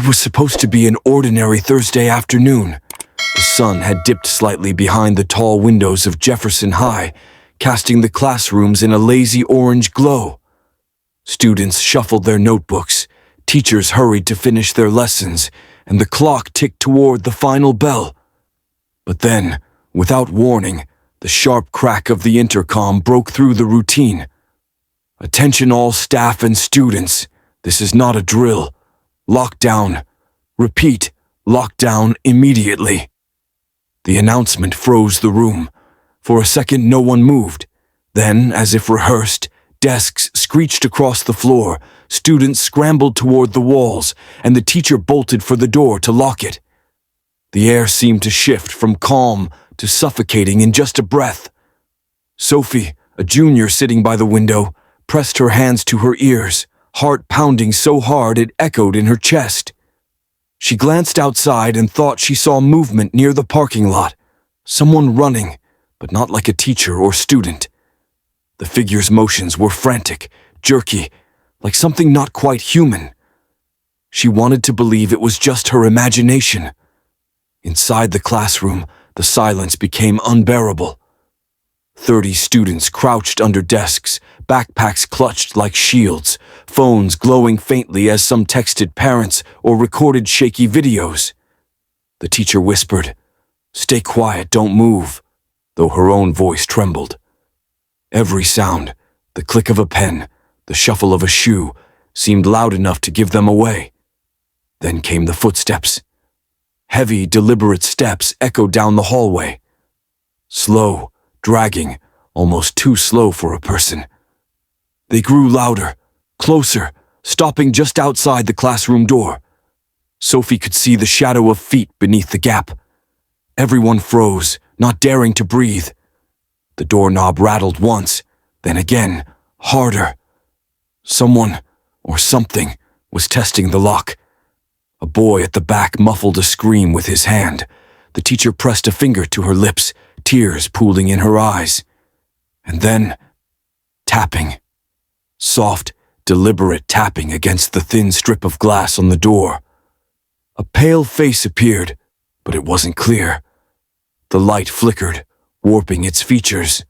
It was supposed to be an ordinary Thursday afternoon. The sun had dipped slightly behind the tall windows of Jefferson High, casting the classrooms in a lazy orange glow. Students shuffled their notebooks, teachers hurried to finish their lessons, and the clock ticked toward the final bell. But then, without warning, the sharp crack of the intercom broke through the routine. "Attention all staff and students. This is not a drill. Lockdown. Repeat, lockdown immediately." The announcement froze the room. For a second, no one moved. Then, as if rehearsed, desks screeched across the floor, students scrambled toward the walls, and the teacher bolted for the door to lock it. The air seemed to shift from calm to suffocating in just a breath. Sophie, a junior sitting by the window, pressed her hands to her ears, heart pounding so hard it echoed in her chest. She glanced outside and thought she saw movement near the parking lot. Someone running, but not like a teacher or student. The figure's motions were frantic, jerky, like something not quite human. She wanted to believe it was just her imagination. Inside the classroom, the silence became unbearable. 30 students crouched under desks, backpacks clutched like shields, phones glowing faintly as some texted parents or recorded shaky videos. The teacher whispered, "Stay quiet, don't move," though her own voice trembled. Every sound, the click of a pen, the shuffle of a shoe, seemed loud enough to give them away. Then came the footsteps. Heavy, deliberate steps echoed down the hallway. Slow, dragging, almost too slow for a person. They grew louder, closer, stopping just outside the classroom door. Sophie could see the shadow of feet beneath the gap. Everyone froze, not daring to breathe. The doorknob rattled once, then again, harder. Someone, or something, was testing the lock. A boy at the back muffled a scream with his hand. The teacher pressed a finger to her lips, tears pooling in her eyes. And then, tapping. Soft, deliberate tapping against the thin strip of glass on the door. A pale face appeared, but it wasn't clear. The light flickered, warping its features.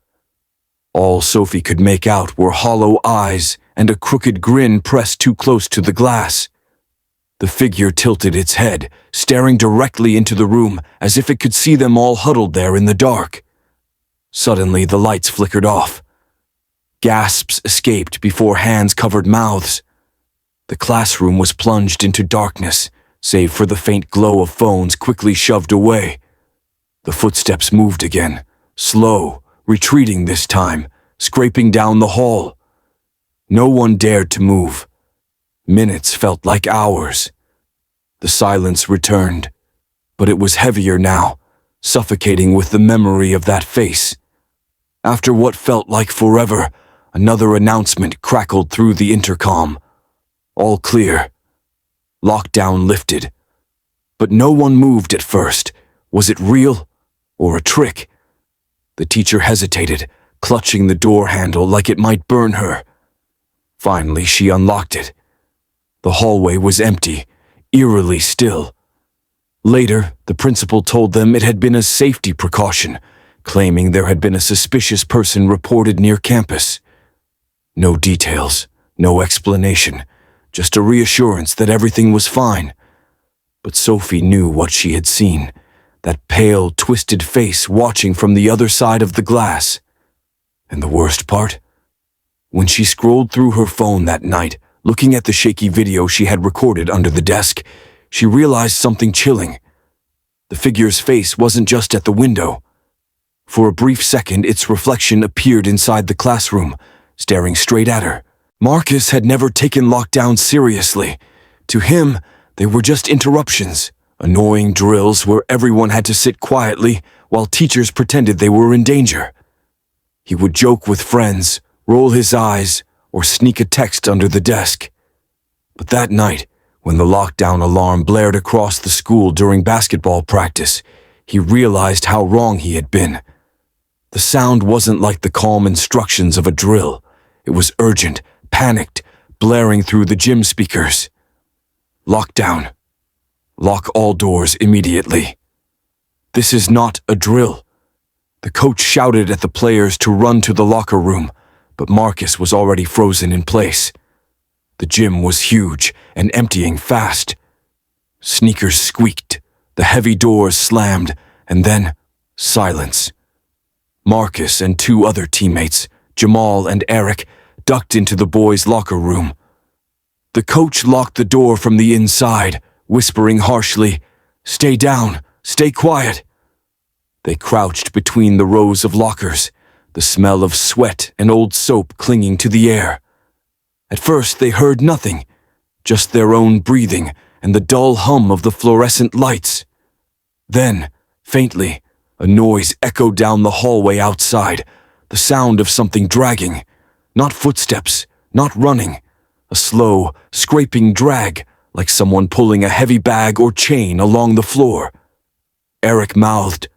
All Sophie could make out were hollow eyes and a crooked grin pressed too close to the glass. The figure tilted its head, staring directly into the room as if it could see them all huddled there in the dark. Suddenly, the lights flickered off. Gasps escaped before hands covered mouths. The classroom was plunged into darkness, save for the faint glow of phones quickly shoved away. The footsteps moved again, slow, retreating this time, scraping down the hall. No one dared to move. Minutes felt like hours. The silence returned, but it was heavier now, suffocating with the memory of that face. After what felt like forever, another announcement crackled through the intercom. All clear. Lockdown lifted. But no one moved at first. Was it real or a trick? The teacher hesitated, clutching the door handle like it might burn her. Finally, she unlocked it. The hallway was empty, eerily still. Later, the principal told them it had been a safety precaution, claiming there had been a suspicious person reported near campus. No details, no explanation, just a reassurance that everything was fine. But Sophie knew what she had seen, that pale, twisted face watching from the other side of the glass. And the worst part? When she scrolled through her phone that night, looking at the shaky video she had recorded under the desk, she realized something chilling. The figure's face wasn't just at the window. For a brief second, its reflection appeared inside the classroom, staring straight at her. Marcus had never taken lockdown seriously. To him, they were just interruptions, annoying drills where everyone had to sit quietly while teachers pretended they were in danger. He would joke with friends, roll his eyes, or sneak a text under the desk. But that night, when the lockdown alarm blared across the school during basketball practice, he realized how wrong he had been. The sound wasn't like the calm instructions of a drill. It was urgent, panicked, blaring through the gym speakers. Lockdown. Lock all doors immediately. This is not a drill. The coach shouted at the players to run to the locker room, but Marcus was already frozen in place. The gym was huge and emptying fast. Sneakers squeaked, the heavy doors slammed, and then silence. Marcus and two other teammates, Jamal and Eric, ducked into the boys' locker room. The coach locked the door from the inside, whispering harshly, "Stay down, stay quiet." They crouched between the rows of lockers, the smell of sweat and old soap clinging to the air. At first they heard nothing, just their own breathing and the dull hum of the fluorescent lights. Then, faintly, a noise echoed down the hallway outside, the sound of something dragging. Not footsteps, not running. A slow, scraping drag, like someone pulling a heavy bag or chain along the floor. Eric mouthed,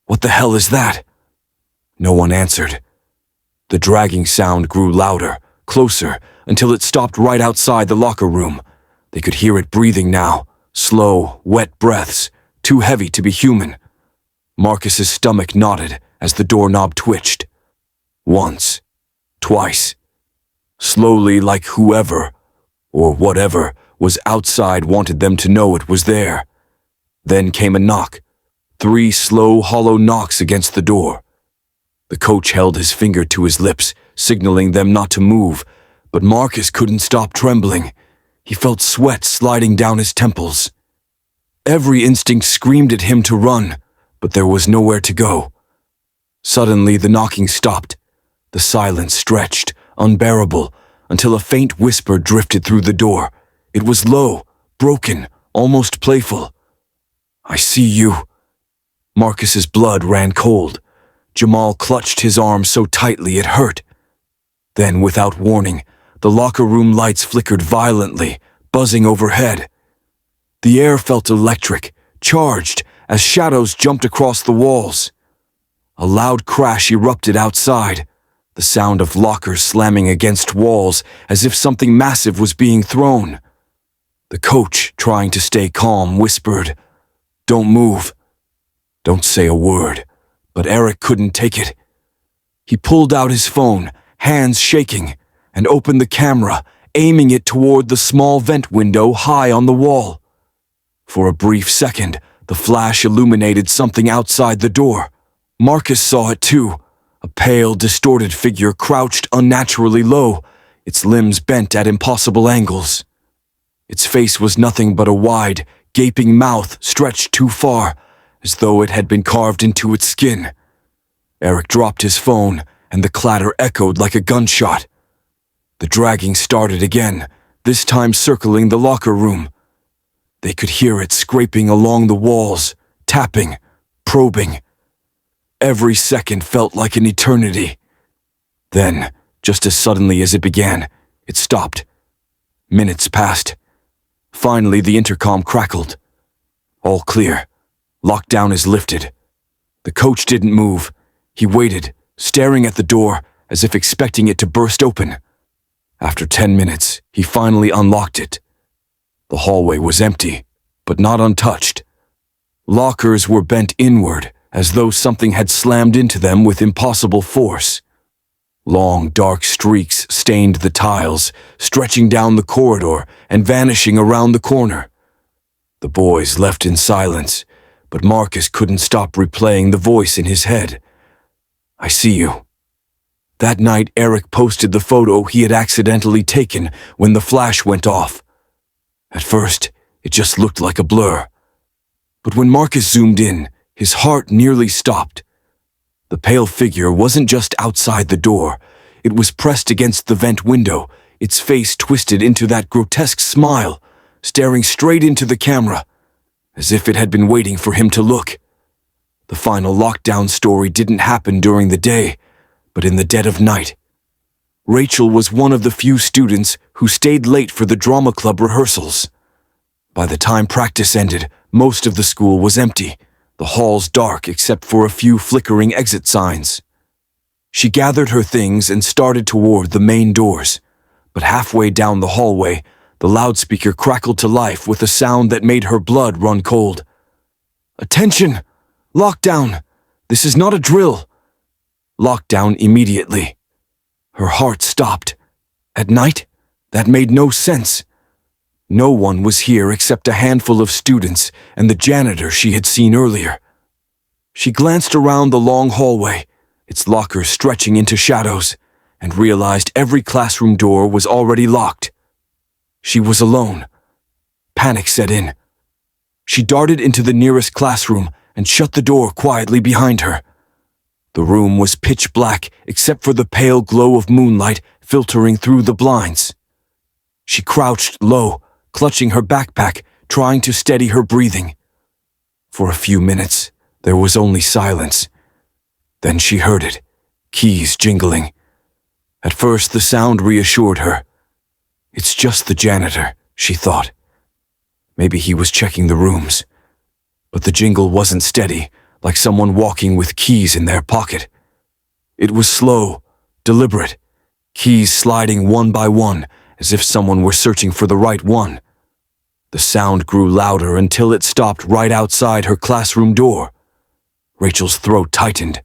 "What the hell is that?" No one answered. The dragging sound grew louder, closer, until it stopped right outside the locker room. They could hear it breathing now, slow, wet breaths, too heavy to be human. Marcus's stomach knotted as the doorknob twitched. Once, twice. Slowly, like whoever, or whatever, was outside wanted them to know it was there. Then came a knock. 3 slow, hollow knocks against the door. The coach held his finger to his lips, signaling them not to move, but Marcus couldn't stop trembling. He felt sweat sliding down his temples. Every instinct screamed at him to run, but there was nowhere to go. Suddenly the knocking stopped. The silence stretched, unbearable, until a faint whisper drifted through the door. It was low, broken, almost playful. "I see you." Marcus's blood ran cold. Jamal clutched his arm so tightly it hurt. Then, without warning, the locker room lights flickered violently, buzzing overhead. The air felt electric, charged, as shadows jumped across the walls. A loud crash erupted outside, the sound of lockers slamming against walls as if something massive was being thrown. The coach, trying to stay calm, whispered, "Don't move. Don't say a word." But Eric couldn't take it. He pulled out his phone, hands shaking, and opened the camera, aiming it toward the small vent window high on the wall. For a brief second, the flash illuminated something outside the door. Marcus saw it too, a pale, distorted figure crouched unnaturally low, its limbs bent at impossible angles. Its face was nothing but a wide, gaping mouth stretched too far, as though it had been carved into its skin. Eric dropped his phone, and the clatter echoed like a gunshot. The dragging started again, this time circling the locker room. They could hear it scraping along the walls, tapping, probing. Every second felt like an eternity. Then, just as suddenly as it began, it stopped. Minutes passed. Finally, the intercom crackled. All clear. Lockdown is lifted. The coach didn't move. He waited, staring at the door as if expecting it to burst open. After 10 minutes, he finally unlocked it. The hallway was empty, but not untouched. Lockers were bent inward, as though something had slammed into them with impossible force. Long, dark streaks stained the tiles, stretching down the corridor and vanishing around the corner. The boys left in silence, but Marcus couldn't stop replaying the voice in his head. "I see you." That night, Eric posted the photo he had accidentally taken when the flash went off. At first, it just looked like a blur. But when Marcus zoomed in, his heart nearly stopped. The pale figure wasn't just outside the door. It was pressed against the vent window, its face twisted into that grotesque smile, staring straight into the camera, as if it had been waiting for him to look. The final lockdown story didn't happen during the day, but in the dead of night. Rachel was one of the few students who stayed late for the drama club rehearsals. By the time practice ended, most of the school was empty, the halls dark except for a few flickering exit signs. She gathered her things and started toward the main doors, but halfway down the hallway, The loudspeaker crackled to life with a sound that made her blood run cold. "Attention! Lockdown! This is not a drill!" Lockdown immediately. Her heart stopped. At night? That made no sense. No one was here except a handful of students and the janitor she had seen earlier. She glanced around the long hallway, its lockers stretching into shadows, and realized every classroom door was already locked. She was alone. Panic set in. She darted into the nearest classroom and shut the door quietly behind her. The room was pitch black except for the pale glow of moonlight filtering through the blinds. She crouched low, clutching her backpack, trying to steady her breathing. For a few minutes, there was only silence. Then she heard it, keys jingling. At first, the sound reassured her. It's just the janitor, she thought. Maybe he was checking the rooms. But the jingle wasn't steady, like someone walking with keys in their pocket. It was slow, deliberate, keys sliding one by one, as if someone were searching for the right one. The sound grew louder until it stopped right outside her classroom door. Rachel's throat tightened.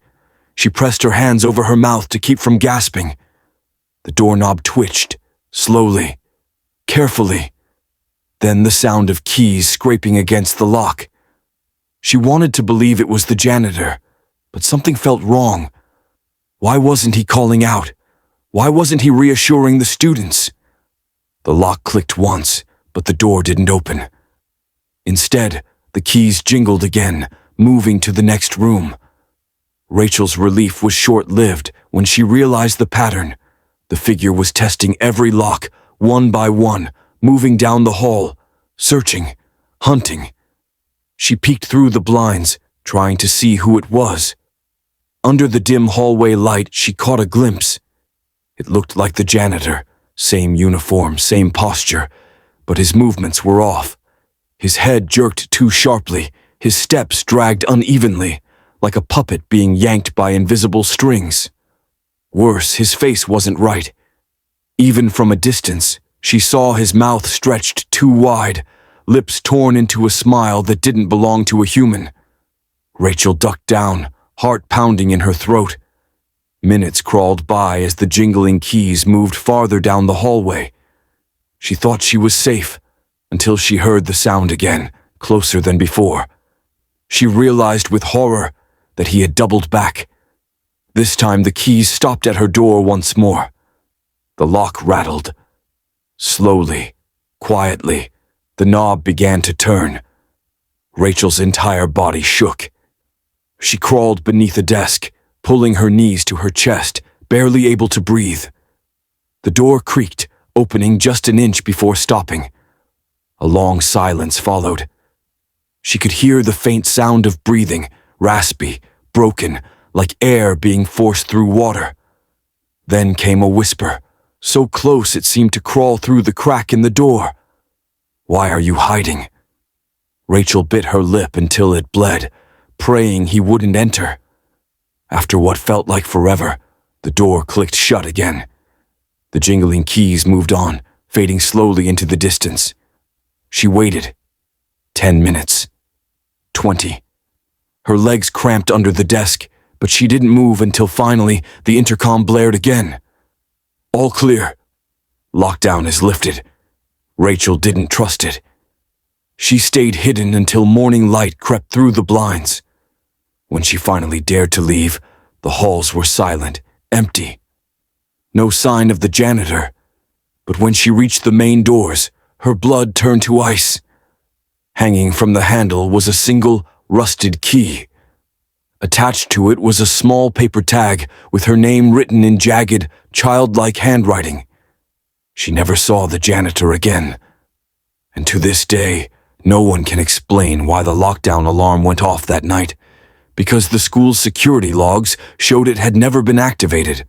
She pressed her hands over her mouth to keep from gasping. The doorknob twitched, slowly, carefully. Then the sound of keys scraping against the lock. She wanted to believe it was the janitor, but something felt wrong. Why wasn't he calling out? Why wasn't he reassuring the students? The lock clicked once, but the door didn't open. Instead, the keys jingled again, moving to the next room. Rachel's relief was short-lived when she realized the pattern. The figure was testing every lock, one by one, moving down the hall, searching, hunting. She peeked through the blinds, trying to see who it was. Under the dim hallway light, she caught a glimpse. It looked like the janitor, same uniform, same posture, but his movements were off. His head jerked too sharply, his steps dragged unevenly, like a puppet being yanked by invisible strings. Worse, his face wasn't right. Even from a distance, she saw his mouth stretched too wide, lips torn into a smile that didn't belong to a human. Rachel ducked down, heart pounding in her throat. Minutes crawled by as the jingling keys moved farther down the hallway. She thought she was safe, until she heard the sound again, closer than before. She realized with horror that he had doubled back. This time the keys stopped at her door once more. The lock rattled. Slowly, quietly, the knob began to turn. Rachel's entire body shook. She crawled beneath a desk, pulling her knees to her chest, barely able to breathe. The door creaked, opening just an inch before stopping. A long silence followed. She could hear the faint sound of breathing, raspy, broken, like air being forced through water. Then came a whisper, so close it seemed to crawl through the crack in the door. "Why are you hiding?" Rachel bit her lip until it bled, praying he wouldn't enter. After what felt like forever, the door clicked shut again. The jingling keys moved on, fading slowly into the distance. She waited. 10 minutes. 20. Her legs cramped under the desk, but she didn't move until finally the intercom blared again. "All clear. Lockdown is lifted." Rachel didn't trust it. She stayed hidden until morning light crept through the blinds. When she finally dared to leave, the halls were silent, empty. No sign of the janitor. But when she reached the main doors, her blood turned to ice. Hanging from the handle was a single, rusted key. Attached to it was a small paper tag with her name written in jagged, childlike handwriting. She never saw the janitor again. And to this day, no one can explain why the lockdown alarm went off that night, because the school's security logs showed it had never been activated.